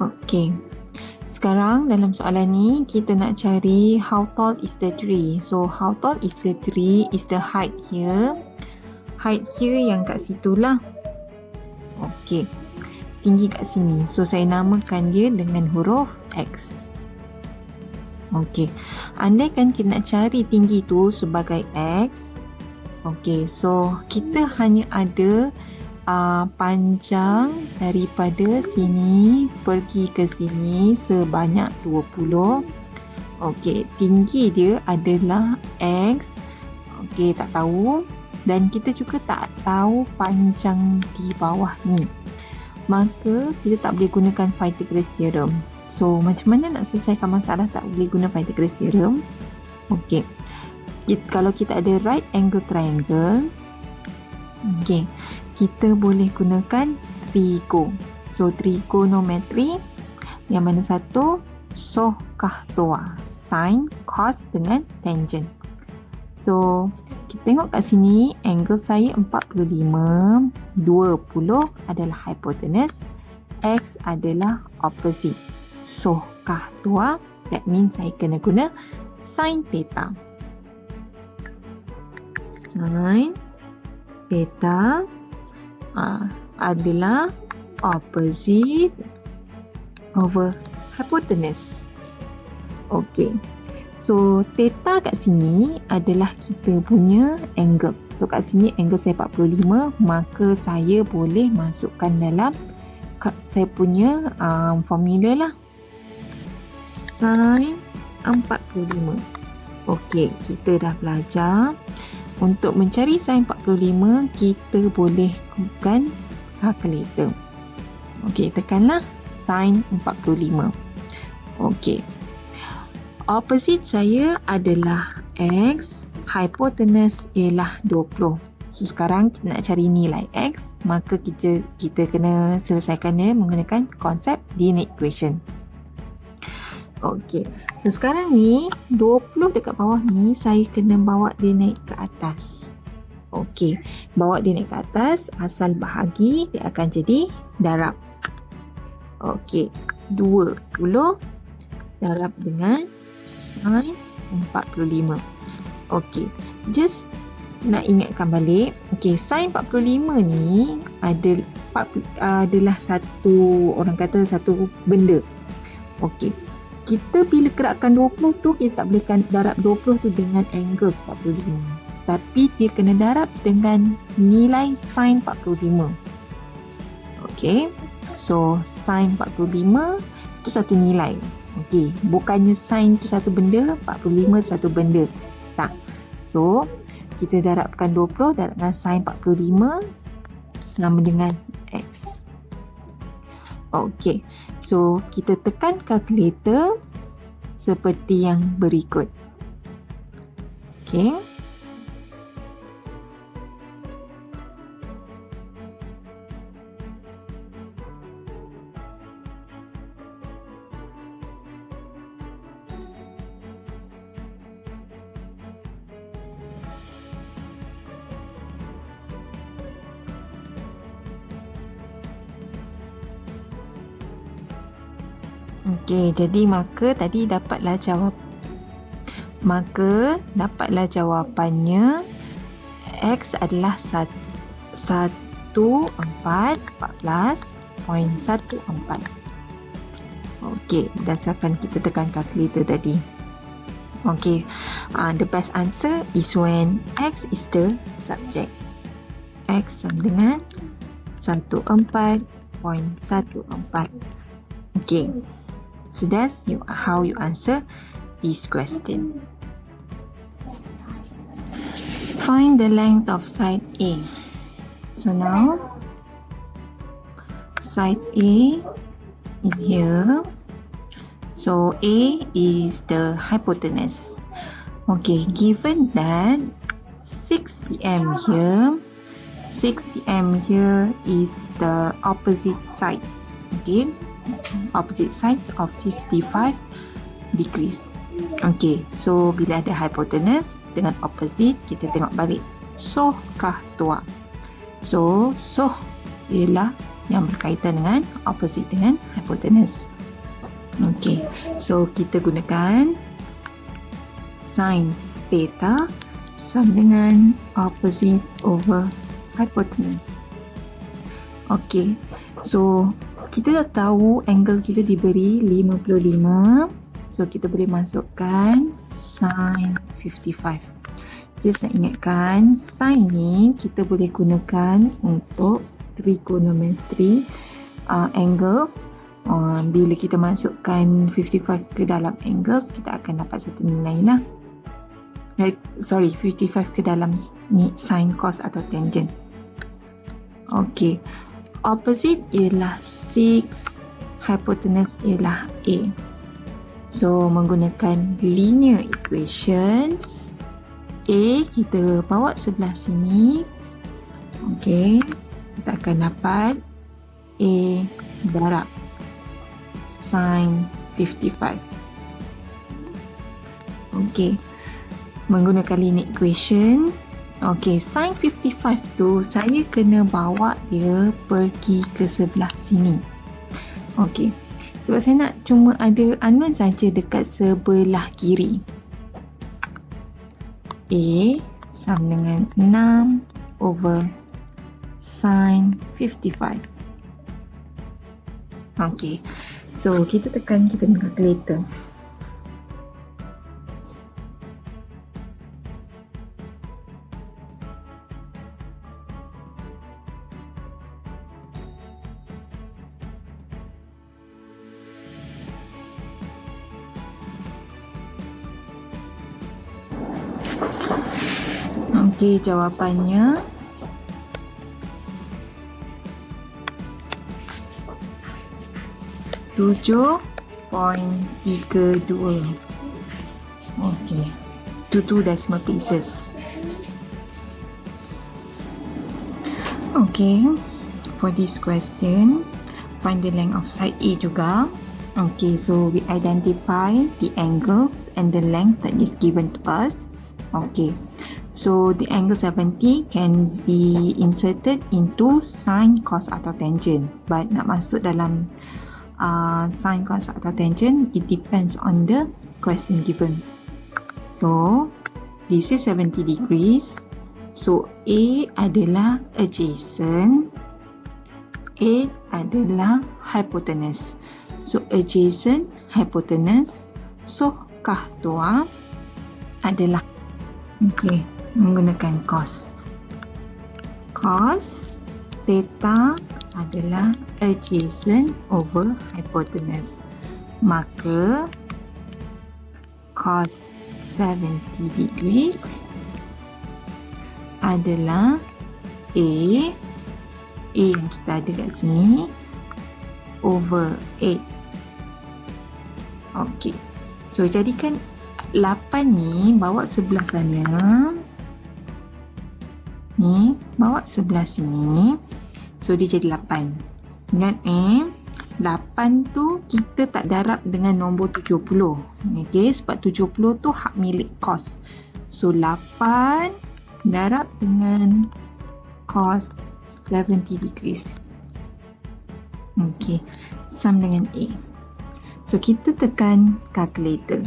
Okey. Sekarang dalam soalan ni kita nak cari how tall is the tree. So how tall is the tree is the height here. Height here yang kat situ lah. Okey. Tinggi kat sini. So saya namakan dia dengan huruf X. Okey. Andaikan kita nak cari tinggi tu sebagai X. Okey. So kita hanya ada panjang daripada sini pergi ke sini sebanyak 20. Okey, tinggi dia adalah X. Okey, tak tahu. Dan kita juga tak tahu panjang di bawah ni. Maka kita tak boleh gunakan Pythagoras theorem. So, macam mana nak selesaikan masalah tak boleh guna Pythagoras theorem? Okey. Kalau kita ada right angle triangle, okey, kita boleh gunakan trigo. So, trigonometry yang mana satu soh kah toa, sin, cos dengan tangent. So, kita tengok kat sini angle saya 45, 20 adalah hypotenuse, X adalah opposite. Soh kah toa, that means saya kena guna sin theta. Sin theta adalah opposite over hypotenuse. Okey. So, theta kat sini adalah kita punya angle. So, kat sini angle saya 45, maka saya boleh masukkan dalam saya punya formula lah. Sin 45. Okey, kita dah belajar. Untuk mencari sin 45, kita boleh gunakan kalkulator. Okey, tekanlah sin 45. Okey. Opposite saya adalah X, hypotenuse ialah 20. So, sekarang kita nak cari nilai X, maka kita kena selesaikan dia menggunakan konsep linear equation. Okey. So, sekarang ni 20 dekat bawah ni saya kena bawa dia naik ke atas. Okey. Bawa dia naik ke atas, asal bahagi dia akan jadi darab. Okey. 20 darab dengan sin 45. Okey. Just nak ingatkan balik. Okey, sin 45 ni adalah satu, orang kata satu benda. Okey. Kita bila gerakkan 20 tu, kita tak boleh darab 20 tu dengan angle 45. Tapi dia kena darab dengan nilai sin 45. Okey. So, sin 45 tu satu nilai. Okey, bukannya sin tu satu benda, 45 satu benda. Tak. So, kita darabkan 20 darab dengan sin 45 sama dengan X. Okey. So, kita tekan kalkulator seperti yang berikut. Okey. Okey, jadi maka dapatlah jawapannya X adalah 1414.14. Okey, berdasarkan kita tekan kalkulator tadi. Okey, the best answer is when X is the subject. X sama dengan 14.14. Okey. So that's how you answer this question. Find the length of side A. So now, side A is here. So A is the hypotenuse. Okay, given that 6 cm here, 6 cm here is the opposite sides. Okay. Opposite sides of 55 degrees. Okay, so bila ada hypotenuse dengan opposite, kita tengok balik. Soh kah toa? So, soh ialah yang berkaitan dengan opposite dengan hypotenuse. Okey, so kita gunakan sin theta sama dengan opposite over hypotenuse. Okey, so kita dah tahu angle kita diberi 55. So kita boleh masukkan sin 55. Just nak ingatkan, sin ni kita boleh gunakan untuk trigonometry angles. Bila kita masukkan 55 ke dalam angles, kita akan dapat satu nilai lah. 55 ke dalam ni sin, cos atau tangent. Okey, opposite ialah 6, hypotenuse ialah A. So menggunakan linear equations, A kita bawa sebelah sini. Okey, kita akan dapat A darab sin 55. Okey, menggunakan linear equation. Okey, sin 55 tu saya kena bawa dia pergi ke sebelah sini. Okey, sebab saya nak cuma ada unknown saja dekat sebelah kiri. A sama dengan 6 over sin 55. Okey, so kita tekan kita punya calculator. Okey, jawapannya .32. Okey, 2 decimal places. Okey, for this question, find the length of side A juga. Okay, so we identify the angles and the length that is given to us. Okay, so the angle 70 can be inserted into sin, cos atau tangent. But nak masuk dalam sin, cos atau tangent, it depends on the question given. So, this is 70 degrees. So, A adalah adjacent, A adalah hypotenuse. So, adjacent, hypotenuse, so kah tua adalah, okay, menggunakan cos. Cos theta adalah adjacent over hypotenuse. Maka cos 70 degrees adalah A yang kita ada kat sini over 8. Okey. So jadikan 8 ni bawa sebelah sana. Ni bawa sebelah sini. So dia jadi 8. Ingat 8 tu kita tak darab dengan nombor 70. Okey, sebab 70 tu hak milik cos. So 8 darab dengan cos 70 degrees. Okey, sama dengan A. So kita tekan calculator.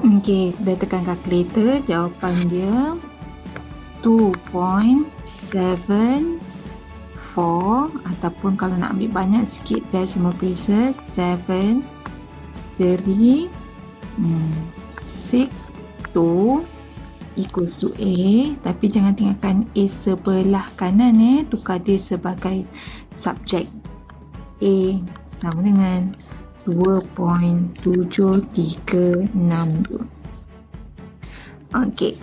Okey, dah tekan calculator, jawapan dia 2.74, ataupun kalau nak ambil banyak sikit decimal places, 7, 3, 6, 2 equals to A. Tapi jangan tinggalkan A sebelah kanan, tukar dia sebagai subjek. A sama dengan 2.736. Okay,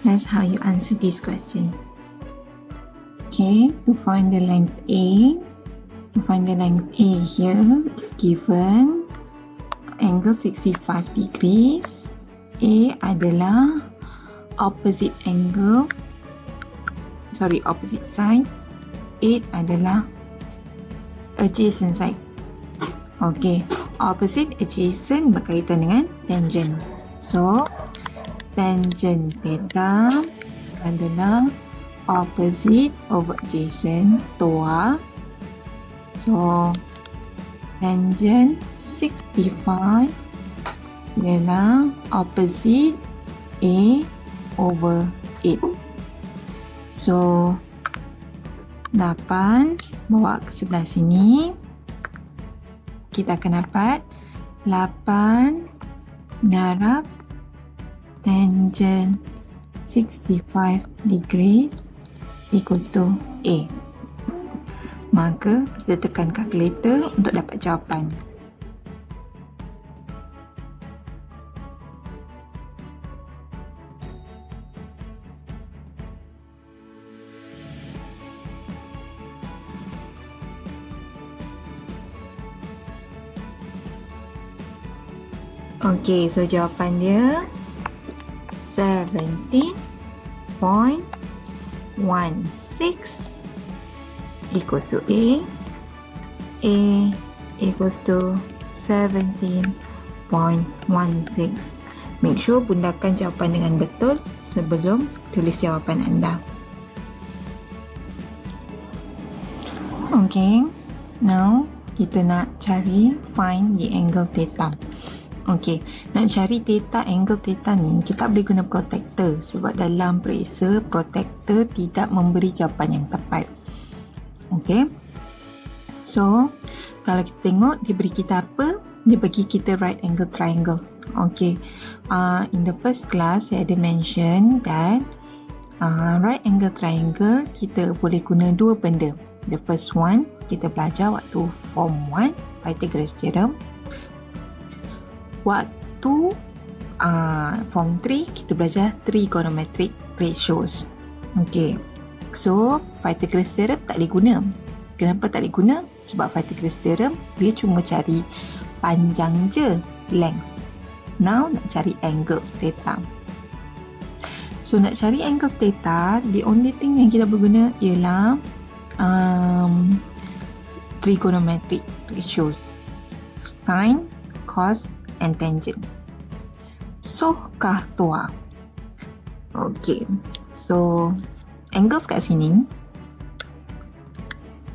that's how you answer this question. Okay, to find the length A, here is given angle 65 degrees. A adalah opposite side. 8 adalah adjacent side. Okey, opposite adjacent berkaitan dengan tangent. So, tangent theta adalah opposite over adjacent toa. So, tangent 65 ialah opposite A over 8. So, 8 bawa ke sebelah sini. Kita akan dapat 8 darab tangent 65 degrees equals to A. Maka kita tekan kalkulator untuk dapat jawapan. Okey, so jawapan dia 17.16 equals to A. A equals to 17.16. Make sure bundakan jawapan dengan betul sebelum tulis jawapan anda. Okay, now kita nak cari find the angle theta. Okay, nak cari theta, angle theta ni kita boleh guna protractor sebab dalam periksa protractor tidak memberi jawapan yang tepat. Okay, so kalau kita tengok dia beri kita apa? Dia bagi kita right angle triangles. Okay, in the first class saya ada mention that right angle triangle kita boleh guna dua benda. The first one kita belajar waktu form 1 Pythagoras theorem. Waktu form 3 kita belajar trigonometric ratios. Okay, so Pythagoras theorem tak boleh guna. Kenapa tak boleh guna? Sebab Pythagoras theorem dia cuma cari panjang je, length. Now nak cari angles theta. So nak cari angles theta, the only thing yang kita boleh guna ialah trigonometric ratios, sin, cos and tangent. So kah tua. Okay, so angles kat sini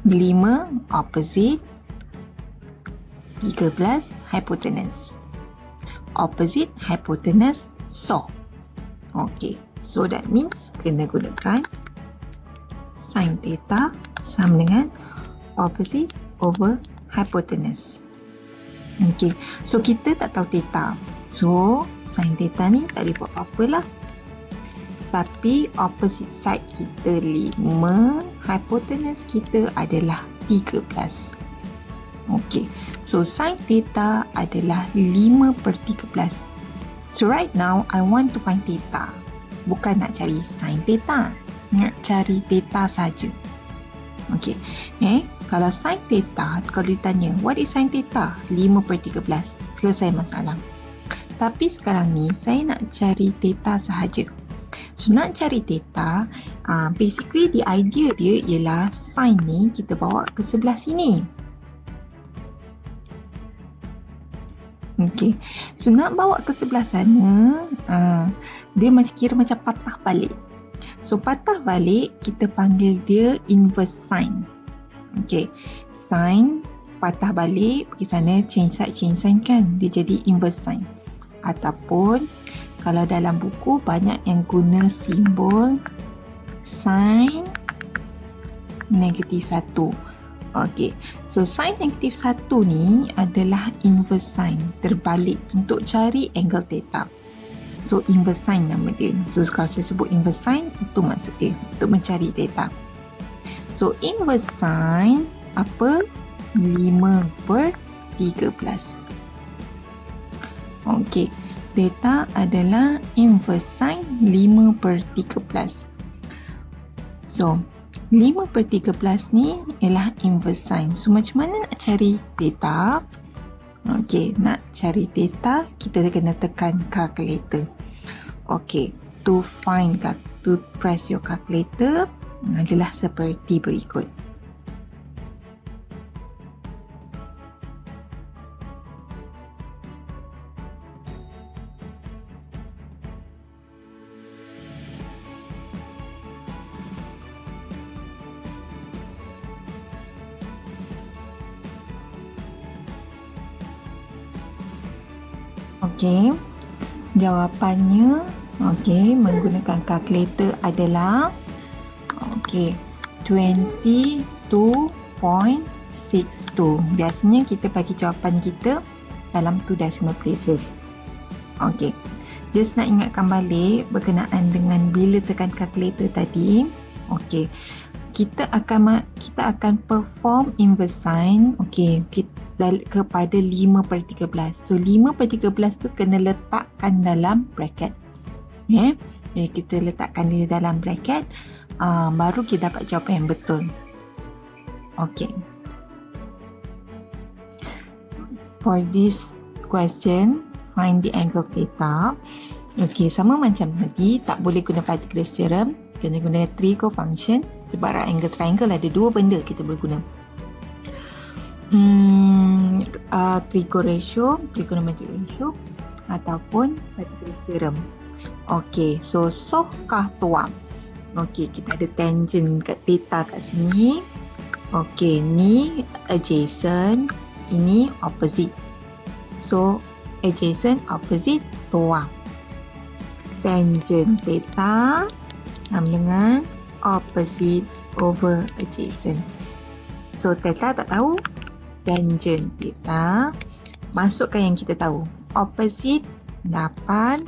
5 opposite, 13 hypotenuse. Opposite, hypotenuse, so. Okay, so that means kena gunakan sin theta sama dengan opposite over hypotenuse. Okay, so kita tak tahu theta. So, sin theta ni tak boleh buat apa-apa lah. Tapi opposite side kita 5, hypotenuse kita adalah 13. Okay, so sin theta adalah 5/13. So right now, I want to find theta. Bukan nak cari sin theta. Nak cari theta saja. Okay, kalau sin theta, kalau ditanya, what is sin theta? 5/13. Selesai masalah. Tapi sekarang ni, saya nak cari theta sahaja. So, nak cari theta, basically the idea dia ialah sin ni kita bawa ke sebelah sini. Okay, so nak bawa ke sebelah sana, dia kira macam patah balik. So, patah balik, kita panggil dia inverse sin. Okay, sin patah balik, pergi sana, change sign kan, dia jadi inverse sin. Ataupun, kalau dalam buku banyak yang guna simbol sin -1. Okay, so sin -1 ni adalah inverse sin, terbalik untuk cari angle theta. So, inverse sin nama dia. So, kalau saya sebut inverse sin, itu maksud dia, untuk mencari theta. So, inverse sin apa? 5/13. Okay, theta adalah inverse sin 5/13. So, 5/13 ni ialah inverse sin. So, macam mana nak cari theta? Okay, nak cari theta, kita kena tekan calculator. Okay, to press your calculator adalah seperti berikut. Okey. Jawapannya menggunakan kalkulator adalah 22.62. Biasanya kita bagi jawapan kita dalam 2 decimal places. Just nak ingatkan balik berkenaan dengan bila tekan kalkulator tadi. Kita akan perform inverse sign kepada 5/13. So 5/13 tu kena letakkan dalam bracket. Jadi kita letakkan dia dalam bracket, baru kita dapat jawapan yang betul. For this question, find the angle theta. Sama macam tadi, tak boleh guna Pythagoras theorem, kena guna trigo function. Sebab right angle triangle ada dua benda kita boleh guna. Trigo ratio, trigonometric ratio ataupun Pythagoras theorem. So soh kah tuam. Kita ada tangent kat theta kat sini. Ni adjacent, ini opposite. So adjacent, opposite, tuam. Tangent theta sama dengan opposite over adjacent. So theta tak tahu, tangent theta masukkan yang kita tahu. Opposite 8,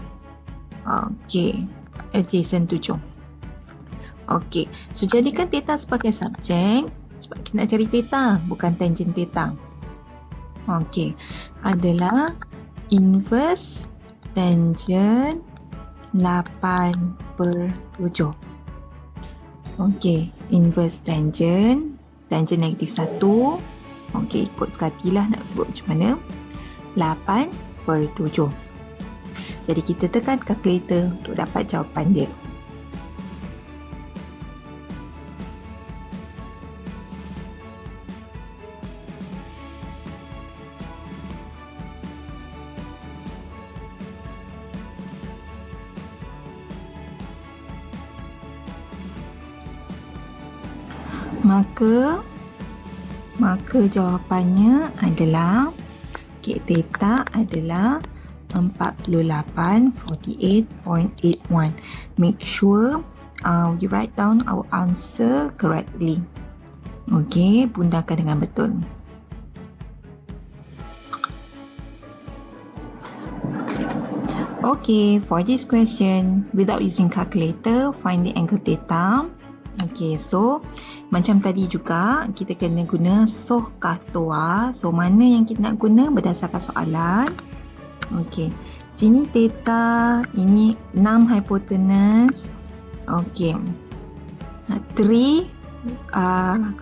adjacent 7. So jadikan theta sebagai subjek sebab kita nak cari theta, bukan tangent theta. Adalah inverse tangent 8/7. Inverse tangent negatif 1. Ikut sekatilah nak sebut macam mana. 8/7. Jadi kita tekan kalkulator untuk dapat jawapan dia. Maka jawapannya adalah theta adalah 48.81. Make sure we write down our answer correctly. Bundahkan dengan betul. For this question, without using calculator, find the angle theta. So macam tadi juga kita kena guna soh kah toa. So mana yang kita nak guna berdasarkan soalan. Sini theta, ini 6 hypotenuse. 3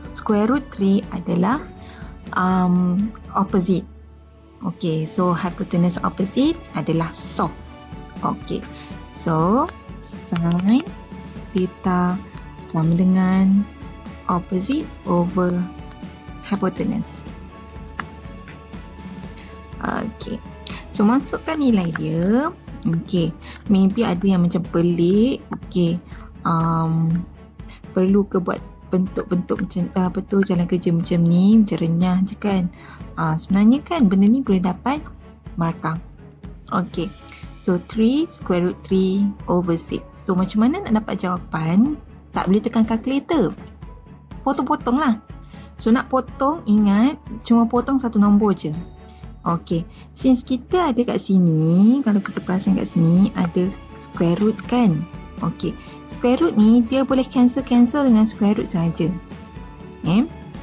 square root 3 adalah opposite. So hypotenuse opposite adalah soh. So sin theta sama dengan opposite over hypotenuse. So masukkan nilai dia. Maybe ada yang macam pelik. Perlu ke buat bentuk-bentuk macam jalan kerja macam ni, macam renyah je kan. Sebenarnya kan benda ni boleh dapat markah. So 3 square root 3 over 6. So macam mana nak dapat jawapan? Tak boleh tekan kalkulator. Potong-potong lah. So nak potong, ingat cuma potong satu nombor je. Since kita ada kat sini, kalau kita perasan kat sini ada square root kan. Square root ni dia boleh cancel dengan square root saja.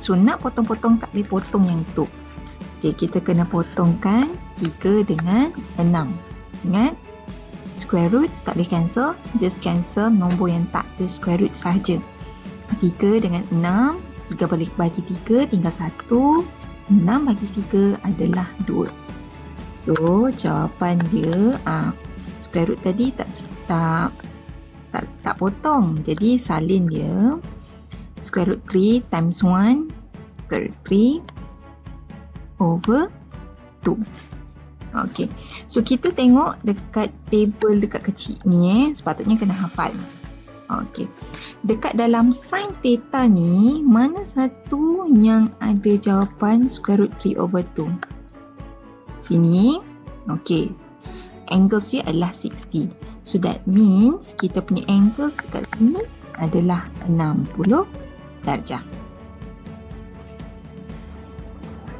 So nak potong-potong tak boleh potong yang tu. Kita kena potongkan 3 dengan 6. Ingat, square root tak boleh cancel, just cancel nombor yang tak ada square root sahaja. 3 dengan 6, 3 bagi 3 tinggal 1, 6 bagi 3 adalah 2. So jawapan dia square root tadi tak potong, jadi salin dia. Square root 3 times 1, square root 3 over 2. So kita tengok dekat table dekat kecil ni, sepatutnya kena hafal. Dekat dalam sin theta ni, mana satu yang ada jawapan square root 3 over 2? Sini. angles dia adalah 60. So that means kita punya angles kat sini adalah 60 darjah.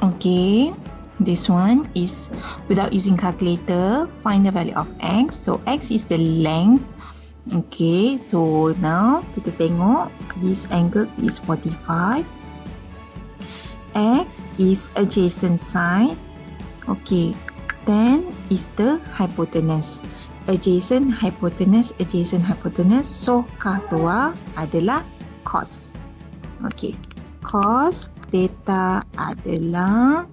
Okay, this one is without using calculator, find the value of x. So x is the length. Okay, so now kita tengok this angle is 45. X is adjacent side. Okay, 10 is the hypotenuse. Adjacent hypotenuse, adjacent hypotenuse. So keluar adalah cos. Okay, cos theta adalah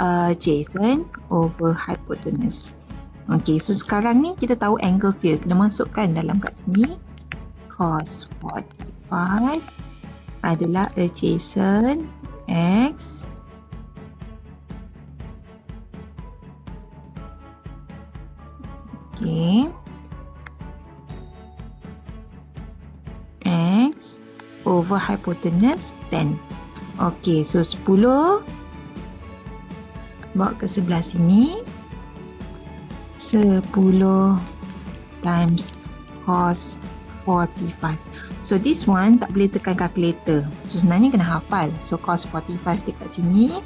adjacent over hypotenuse. Okay, so sekarang ni kita tahu angles dia. Kena masukkan dalam kat sini. Cos 45 adalah adjacent x okay, x over hypotenuse 10. Okay, so 10 bawa ke sebelah sini. 10 times cos 45. So this one tak boleh tekan calculator. So sebenarnya kena hafal. So cos 45 dekat sini,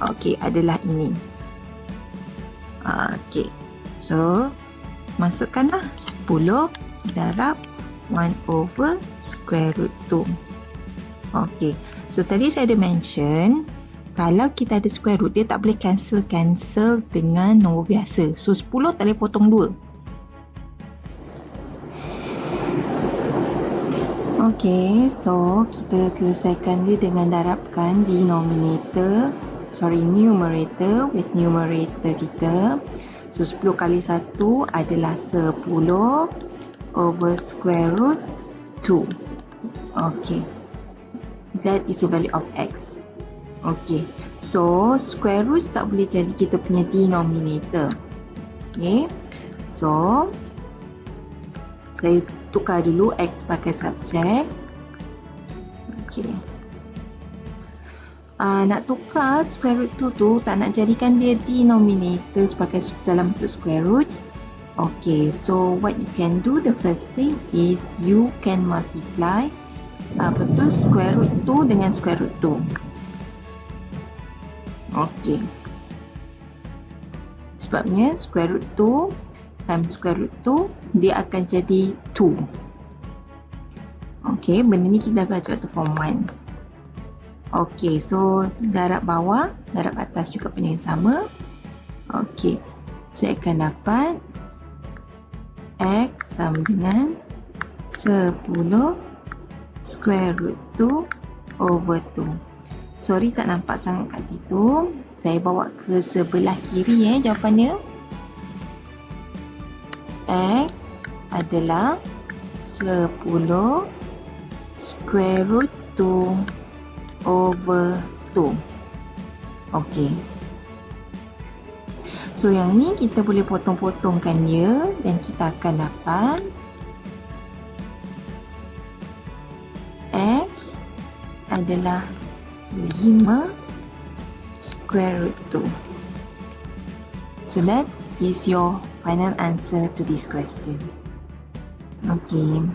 okay, adalah ini. Okay, so masukkanlah 10 darab 1 over square root 2. Okay, so tadi saya ada mention, kalau kita ada square root, dia tak boleh cancel dengan nombor biasa. So 10 tak boleh potong 2. Okay, so kita selesaikan dia dengan darabkan numerator with numerator kita. So 10 kali 1 adalah 10 over square root 2. Okay, that is the value of x. Okay, so square root tak boleh jadi kita punya denominator. Okay, so saya tukar dulu x pakai subjek. Okay, nak tukar square root 2 tu, tak nak jadikan dia denominator sebagai dalam bentuk square roots. Okay, so what you can do, the first thing is you can multiply square root 2 dengan square root 2. Okay, sebabnya square root 2 times square root 2 dia akan jadi 2. Okay, benda ni kita belajar waktu form 1. Okay, so darab bawah, darab atas juga benda yang sama. Okay, saya akan dapat x sama dengan 10 square root 2 over 2. Sorry tak nampak sangat kat situ. Saya bawa ke sebelah kiri jawapannya. X adalah 10 square root 2 over 2. Okay. So yang ni kita boleh potong-potongkan dia dan kita akan dapat x adalah 5 square root 2. So that is your final answer to this question. Okay.